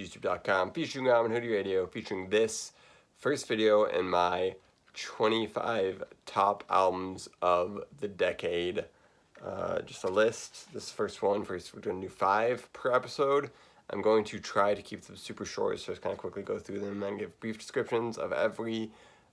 youtube.com, featuring Groban Hoodie Radio, featuring this first video in my 25 top albums of the decade. Just a list. This first one, we're going to do 5 per episode. I'm going to try to keep them super short, so just kind of quickly go through them and give brief descriptions of every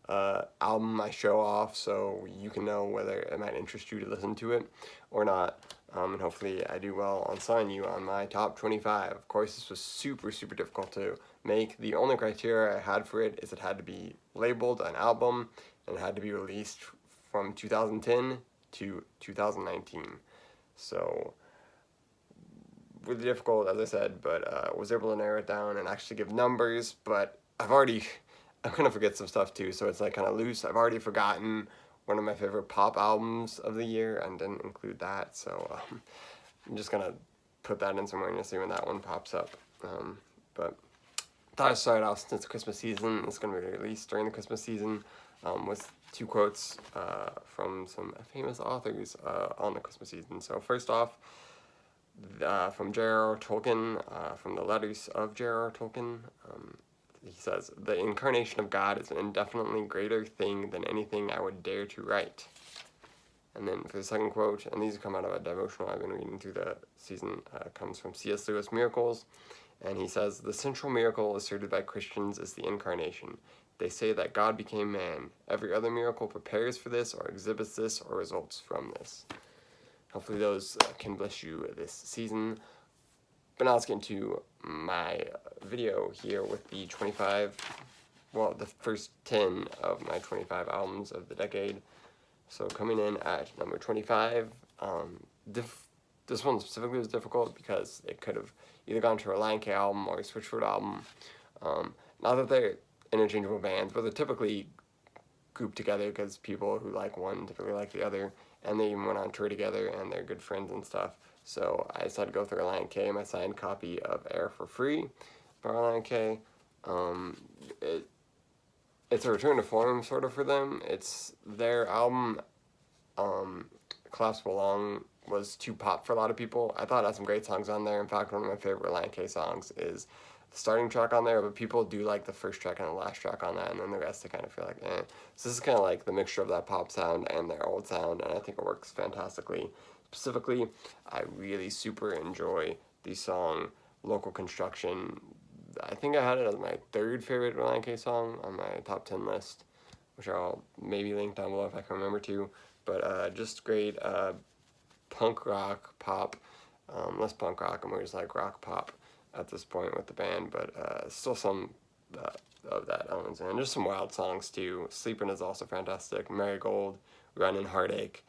album I show off, so you can know whether it might interest you to listen to it or not. And hopefully I do well on signing you on my top 25. Of course, this was super difficult to make. The only criteria I had for it is it had to be labeled an album and it had to be released from 2010 to 2019. So really difficult, as I said, but was able to narrow it down and actually give numbers. But I'm gonna forget some stuff too, so it's like kind of loose. I've already forgotten one of my favorite pop albums of the year and didn't include that, so I'm just gonna put that in somewhere and you'll see when that one pops up. But thought I'd start off, since the Christmas season. It's gonna be released during the Christmas season, with 2 quotes from some famous authors on the Christmas season. So first off, from J.R.R. Tolkien, from the letters of J.R.R. Tolkien. He says, "The incarnation of God is an indefinitely greater thing than anything I would dare to write." And then for the second quote, and these come out of a devotional I've been reading through the season, comes from C.S. Lewis' Miracles. And he says, "The central miracle asserted by Christians is the incarnation. They say that God became man. Every other miracle prepares for this, or exhibits this, or results from this." Hopefully those can bless you this season. But now let's get into my video here with the the first 10 of my 25 albums of the decade. So coming in at number 25, this one specifically was difficult because it could have either gone to a Lion K album or a Switchfoot album. Not that they're interchangeable bands, but they're typically grouped together because people who like one typically like the other, and they even went on tour together and they're good friends and stuff. So I decided to go through Lion K, my signed copy of Air for Free by Lion K. It's a return to form sort of for them. It's their album, Collapsible Lung, was too pop for a lot of people. I thought it had some great songs on there. In fact, one of my favorite Lion K songs is the starting track on there, but people do like the first track and the last track on that, and then the rest they kind of feel like eh. So this is kind of like the mixture of that pop sound and their old sound, and I think it works fantastically. Specifically, I really super enjoy the song Local Construction. I think I had it as my 3rd favorite Lion K song on my top 10 list, which I'll maybe link down below if I can remember to. But just great punk rock pop, less punk rock and more just like rock pop at this point with the band, but still some of that elements, and just some wild songs too. Sleepin' is also fantastic. Marigold, Runnin', Heartache,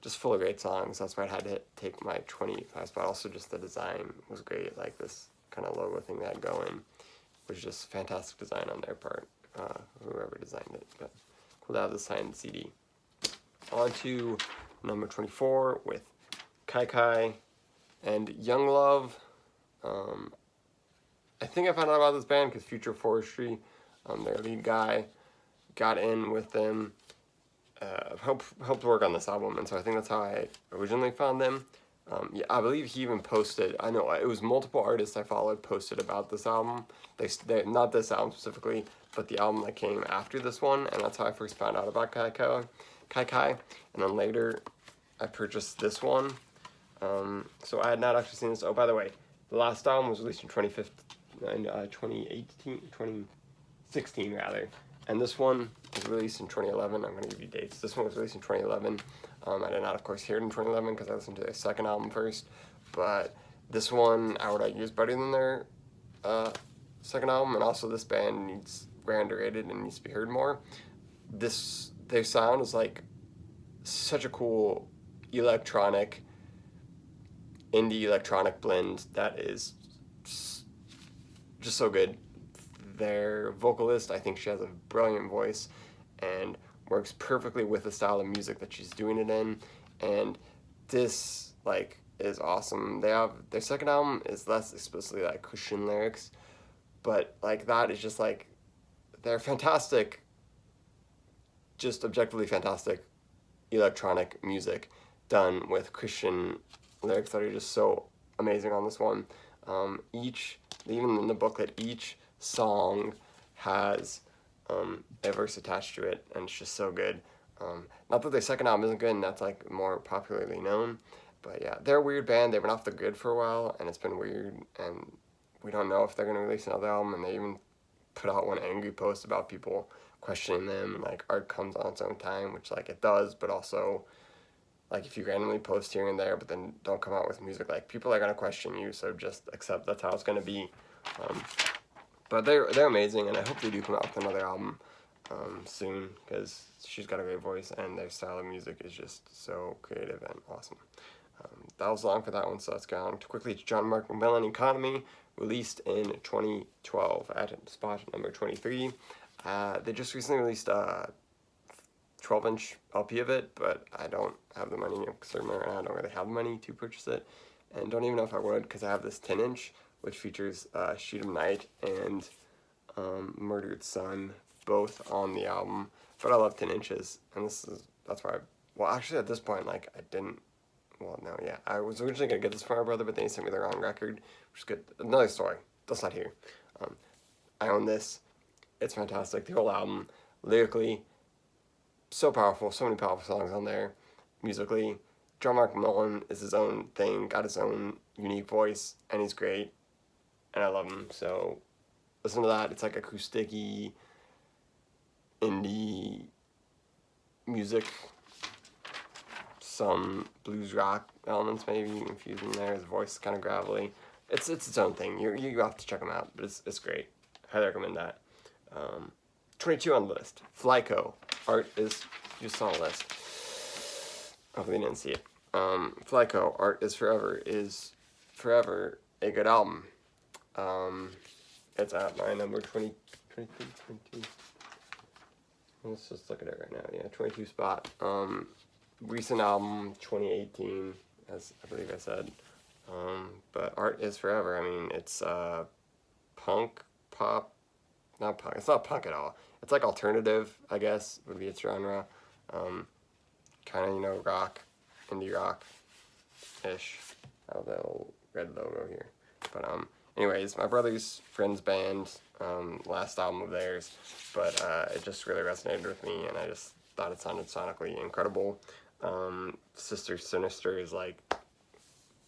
just full of great songs. That's why I had to take my 25 spot. Also just the design was great, like this kind of logo thing they had going, which is just fantastic design on their part, whoever designed it. But cool to have the signed CD. On to number 24 with Kai Kai and Young Love. I think I found out about this band because Future Forestry, their lead guy, got in with them, helped work on this album, and so I think that's how I originally found them. Yeah, I believe he even posted, I know it was multiple artists I followed posted about this album. They not this album specifically, but the album that came after this one, and that's how I first found out about Kai Kai. And then later I purchased this one. So I had not actually seen this. Oh, by the way, the last album was released in 2016 rather, and this one was released in 2011. I'm going to give you dates. This one was released in 2011. I did not, of course, hear it in 2011 because I listened to their second album first, but this one I would argue is better than their second album, and also this band needs very underrated and needs to be heard more. Their sound is like such a cool indie electronic blend that is just so good. Their vocalist, I think she has a brilliant voice and works perfectly with the style of music that she's doing it in, and this is awesome. Their second album is less explicitly like Christian lyrics, but that is just they're fantastic, just objectively fantastic electronic music done with Christian lyrics that are just so amazing on this one. Each even in the booklet, each song has a verse attached to it, and it's just so good. Not that their second album isn't good, and that's like more popularly known, but yeah, they're a weird band. They've been off the grid for a while, and it's been weird, and we don't know if they're gonna release another album. And they even put out one angry post about people questioning them, and like art comes on its own time, which like it does, but also like if you randomly post here and there, but then don't come out with music, like people are gonna question you. So just accept that's how it's gonna be. But they're amazing, and I hope they do come out with another album soon, because she's got a great voice, and their style of music is just so creative and awesome. That was long for that one, so let's go on quickly to John Mark McMillan Economy, released in 2012 at spot number 23. They just recently released a 12-inch LP of it, but I don't have the money, because I don't really have the money to purchase it, and don't even know if I would, because I have this 10-inch, which features Shoot 'em Night and Murdered Son, both on the album. But I love 10 inches, and that's why well, actually, at this point, like, I was originally going to get this for my brother, but then he sent me the wrong record, which is good. Another story. That's not here. I own this. It's fantastic. The whole album, lyrically, so powerful. So many powerful songs on there. Musically, John Mark McMillan is his own thing, got his own unique voice, and he's great, and I love him. So listen to that. It's like acoustic-y, indie music, some blues rock elements maybe infused in there. His voice is kind of gravelly. It's its own thing. You have to check them out, but it's great. Highly recommend that. 22 on the list. Flyco. Art is just on the list. Hopefully you didn't see it. Flyco. Art is forever a good album. It's at my number 22. Let's just look at it right now. Yeah, 22 spot. Recent album, 2018, as I believe I said. But Art is Forever. I mean, it's punk, pop, not punk. It's not punk at all. It's like alternative, I guess, would be its genre. Kind of, rock, indie rock-ish. I have the little red logo here. But, anyways, my brother's friend's band, last album of theirs, but it just really resonated with me, and I just thought it sounded sonically incredible. Sister Sinister is like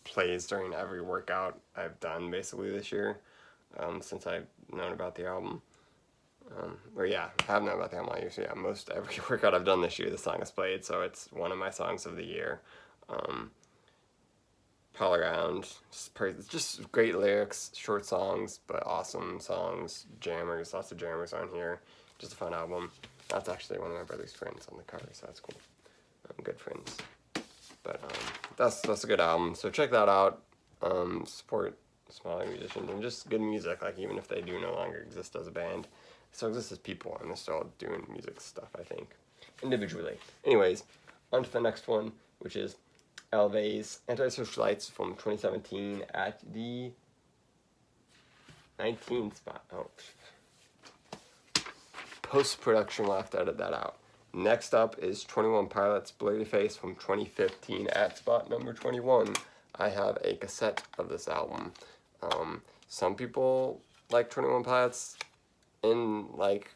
plays during every workout I've done basically this year, since I've known about the album. I have known about the album all year, so yeah, most every workout I've done this year, the song is played, so it's one of my songs of the year. All around, just great lyrics, short songs, but awesome songs, jammers, lots of jammers on here. Just a fun album. That's actually one of my brother's friends on the cover, so that's cool. Good friends. But that's a good album, so check that out. Support smaller musicians and just good music, like even if they do no longer exist as a band, they still exist as people, and they're still doing music stuff, I think, individually. Anyways, on to the next one, which is Elvay's Searchlights from 2017 at the 19th spot. Oh, post-production will have to edit that out. Next up is 21 Pilots Blurry Face from 2015 at spot number 21. I have a cassette of this album. Some people like 21 Pilots in like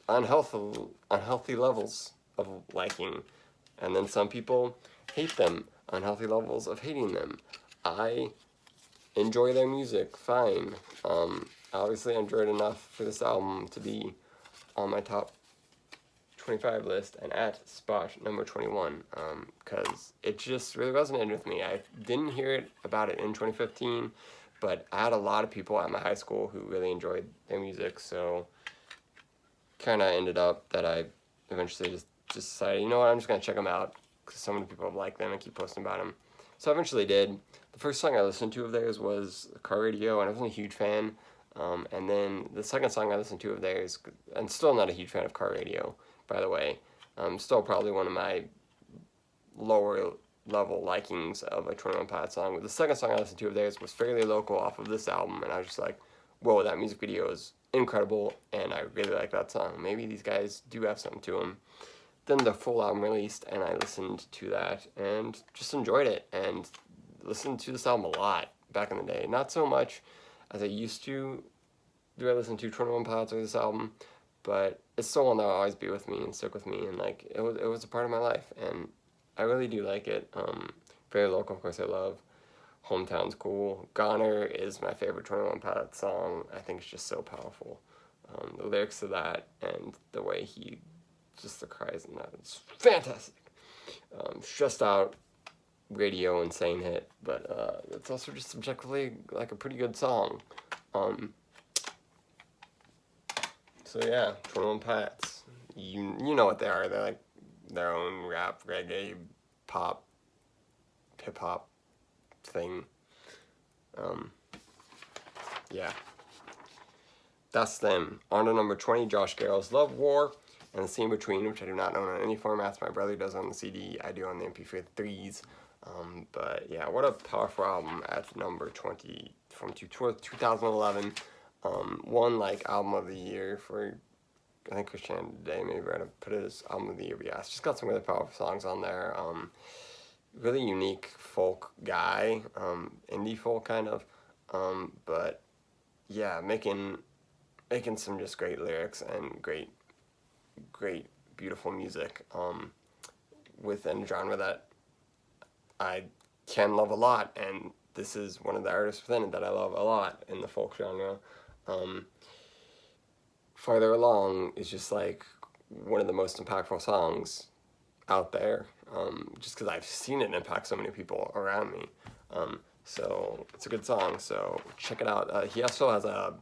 unhealthy levels of liking, and then some people hate them, unhealthy levels of hating them. I enjoy their music fine. Obviously I enjoyed enough for this album to be on my top 25 list and at spot number 21, because it just really resonated with me. I didn't hear about it in 2015, but I had a lot of people at my high school who really enjoyed their music, so kind of ended up that I eventually just decided, you know what, I'm just going to check them out, because so many people like them and keep posting about them. So I eventually did. The first song I listened to of theirs was Car Radio, and I wasn't a huge fan. And then the second song I listened to of theirs, and still not a huge fan of Car Radio, by the way. Still probably one of my lower level likings of a 21 Pilots song. But the second song I listened to of theirs was fairly local off of this album, and I was just like, whoa, that music video is incredible, and I really like that song. Maybe these guys do have something to them. Then the full album released, and I listened to that, and just enjoyed it, and listened to this album a lot back in the day. Not so much as I used to. Do I listen to 21 Pilots or this album? But it's still one that will always be with me and stick with me, and like it was a part of my life, and I really do like it. Very local, of course. I love Hometown's cool. Goner is my favorite 21 Pilots song. I think it's just so powerful. The lyrics to that and the way he just the cries in that, it's fantastic. Stressed Out, radio insane hit, but it's also just subjectively like a pretty good song. So yeah, 21 Pilots. You know what they are. They're like their own rap, reggae, pop, hip hop thing. Yeah. That's them. On to number 20, Josh Garrell's Love War, and The Scene Between, which I do not own on any formats. My brother does on the CD. I do on the MP3s. But yeah, what a powerful album at number 20 from 2011. Won like album of the year for, I think, Christianity Today. Maybe I put it as album of the year. But yeah, it's just got some really powerful songs on there. Really unique folk guy, indie folk kind of. But yeah, making some just great lyrics and great, beautiful music. Within a genre that I can love a lot, and this is one of the artists within it that I love a lot in the folk genre. Farther Along is just like one of the most impactful songs out there, just because I've seen it impact so many people around me. So it's a good song, so check it out. He also has a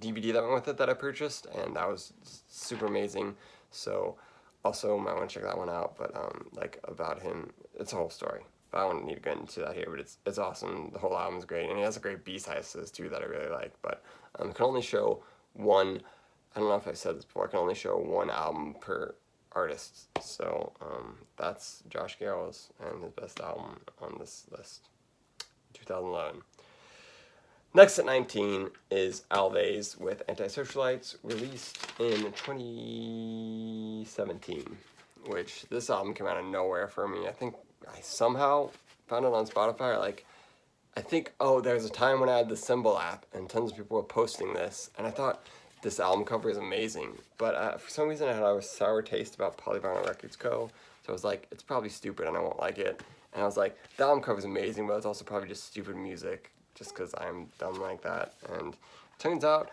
DVD that went with it that I purchased, and that was super amazing. So also might want to check that one out. But like about him, it's a whole story. But I don't need to get into that here. But it's awesome. The whole album's great, and he has a great B-side too that I really like. But I can only show one. I don't know if I said this before. I can only show one album per artist. So that's Josh Garrell's and his best album on this list, 2011. Next at 19 is Alves with Anti-Searchlights, released in 2017, which this album came out of nowhere for me. I think I somehow found it on Spotify. I think, there's a time when I had the Symbol app and tons of people were posting this, and I thought this album cover is amazing. But for some reason I had a sour taste about Polyvinyl Records Co. So I was like, it's probably stupid and I won't like it. And I was like, the album cover is amazing, but it's also probably just stupid music, just because I'm dumb like that. And it turns out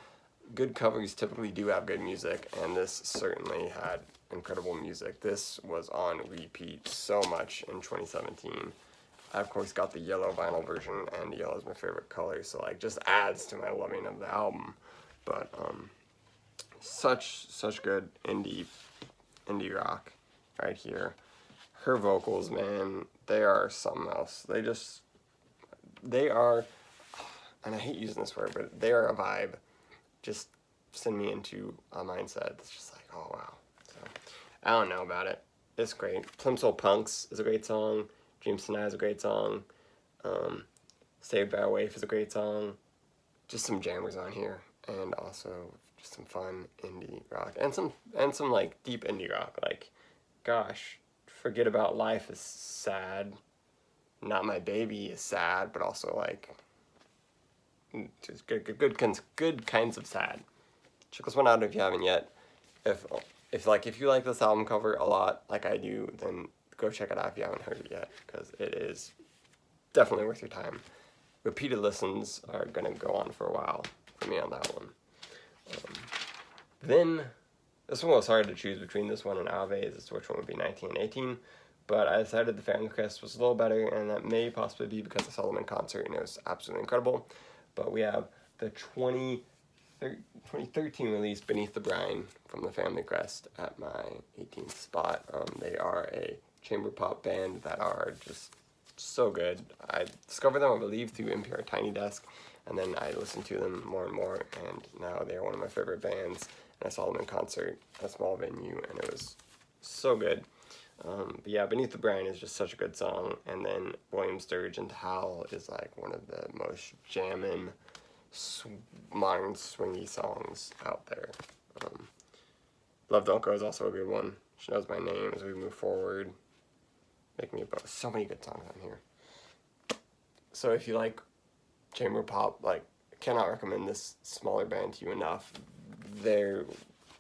good covers typically do have good music, and this certainly had incredible music. This was on repeat so much in 2017. I, of course, got the yellow vinyl version, and yellow is my favorite color, so just adds to my loving of the album. But such good indie rock right here. Her vocals, man, they are something else. They are, and I hate using this word, but they are a vibe. Just send me into a mindset that's just like, oh wow. So I don't know about it. It's great. Plimsoll Punks is a great song. Dreams Tonight is a great song. Saved by a Waif is a great song. Just some jammers on here, and also just some fun indie rock, and some like deep indie rock. Like, gosh, Forget About Life is sad. Not My Baby is sad, but also like just good kinds of sad. Check this one out if you haven't yet. If you like this album cover a lot, like I do, then go check it out if you haven't heard it yet, because it is definitely worth your time. Repeated listens are gonna go on for a while for me on that one. Then this one was hard to choose between this one and Alves as to which one would be 19 and 18, but I decided the Family Crest was a little better, and that may possibly be because I saw them in concert and it was absolutely incredible. But we have the 2013 release Beneath the Brine from the Family Crest at my 18th spot. They are a chamber pop band that are just so good. I discovered them, I believe, through NPR Tiny Desk, and then I listened to them more and more, and now they are one of my favorite bands. And I saw them in concert at a small venue, and it was so good. But yeah, Beneath the Brine is just such a good song, and then William Sturgeon to Howl is like one of the most jammin', modern swingy songs out there. Love Don't Go is also a good one. She Knows My Name, As We Move Forward. Make Me a Boat. So many good songs on here. So if you like chamber pop, like cannot recommend this smaller band to you enough. They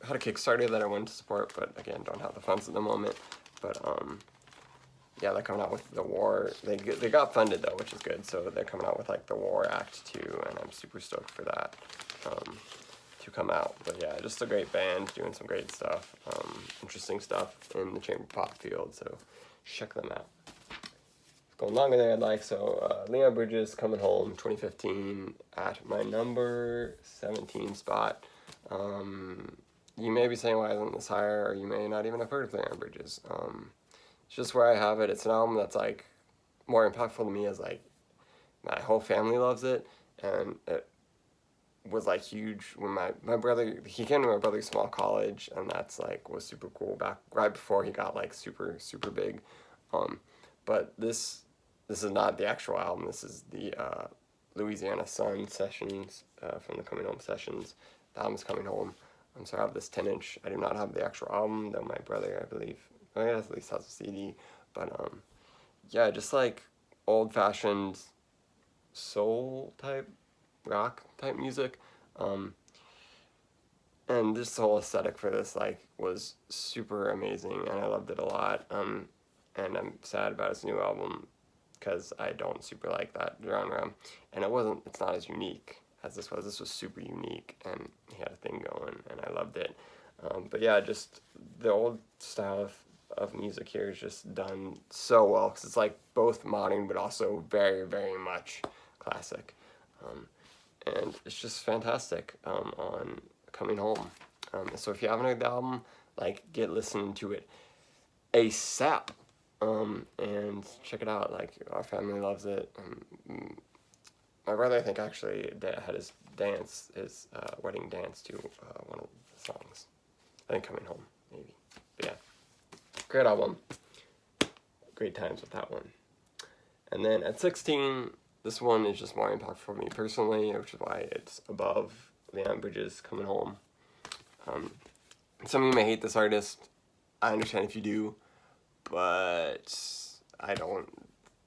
had a Kickstarter that I wanted to support, but again, don't have the funds at the moment. But yeah, they're coming out with the War. They got funded though, which is good. So they're coming out with like the War Act 2, and I'm super stoked for that to come out. But yeah, just a great band doing some great stuff, interesting stuff in the chamber pop field. So check them out. It's going longer than I'd like. So Leon Bridges, Coming Home, 2015 at my number 17 spot. You may be saying, why isn't this higher? Or you may not even have heard of Leon Bridges. It's just where I have it. It's an album that's like more impactful to me, as like my whole family loves it, and it was like huge when my brother, he came to my brother's small college, and that's like was super cool back right before he got like super big. But this is not the actual album. This is the Louisiana Sun sessions from the Coming Home sessions. The album's Coming Home. So I have this 10-inch. I do not have the actual album, though my brother, I believe, at least has a CD. But yeah, just like old-fashioned soul type, rock type music. And just the whole aesthetic for this like was super amazing, and I loved it a lot. And I'm sad about his new album because I don't super like that genre, and it's not as unique as this was. This was super unique, and he had a thing going, and I loved it. But yeah, just the old style of music here is just done so well, because it's like both modern but also very, very much classic. And it's just fantastic on Coming Home. So if you haven't heard the album, like, get listening to it ASAP. And check it out. Like, our family loves it. My brother, I think, actually had his wedding dance to one of the songs. I think Coming Home, maybe. But yeah, great album. Great times with that one. And then at 16, this one is just more impactful for me personally, which is why it's above Leon Bridges' Coming Home. Some of you may hate this artist. I understand if you do, but I don't,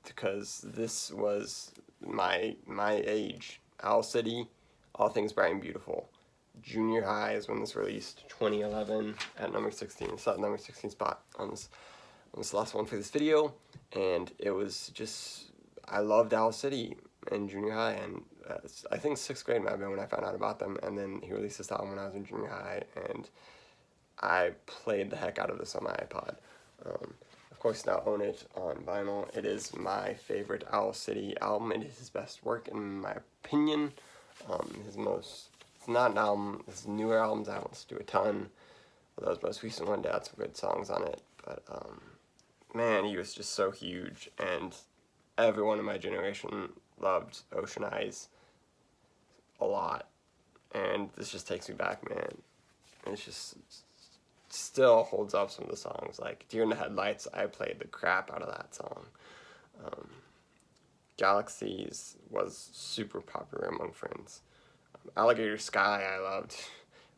because this was my age. Owl City, All Things Bright and Beautiful. Junior high is when this released, 2011 at number 16. It's at number 16 spot on this last one for this video, and it was just, I loved Owl City in junior high, and I think 6th grade might have been when I found out about them, and then he released this album when I was in junior high, and I played the heck out of this on my iPod. Of course, now own it on vinyl. It is my favorite Owl City album. It is his best work, in my opinion. It's not an album, his newer albums I want to do a ton. Although his most recent one had some good songs on it. But, man, he was just so huge, and everyone in my generation loved Ocean Eyes a lot. And this just takes me back, man. And it's just still holds up some of the songs. Like Deer in the Headlights, I played the crap out of that song. Galaxies was super popular among friends. Alligator Sky I loved,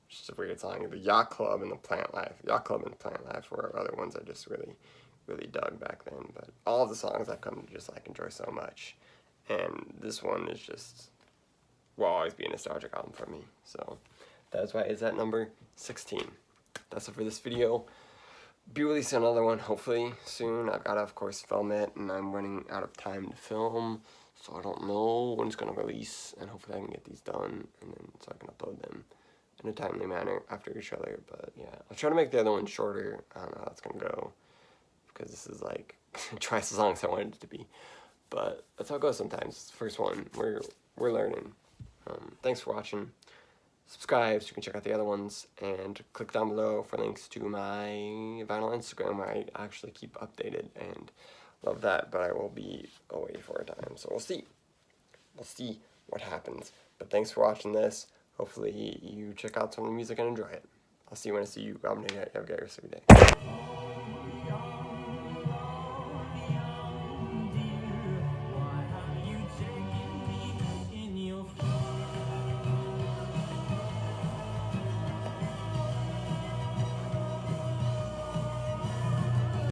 which is a weird song. The Yacht Club and the Plant Life. Yacht Club and Plant Life were other ones I just really dug back then. But all of the songs I've come to just like enjoy so much. And this one is just, will always be a nostalgic album for me. So that's why it's at number 16. That's it for this video. Be releasing another one hopefully soon. I've got to, of course, film it, and I'm running out of time to film, so I don't know when it's going to release, and hopefully I can get these done, and then so I can upload them in a timely manner after each other. But yeah, I'll try to make the other one shorter. I don't know how that's going to go, because this is like twice as long as I wanted it to be. But that's how it goes sometimes. It's the first one. We're learning. Thanks for watching. Subscribe so you can check out the other ones, and click down below for links to my vinyl Instagram, where I actually keep updated, and love that. But I will be away for a time, so we'll see what happens. But thanks for watching this. Hopefully you check out some of the music and enjoy it. I'll see you when I see you. Groban, have a great rest of your day.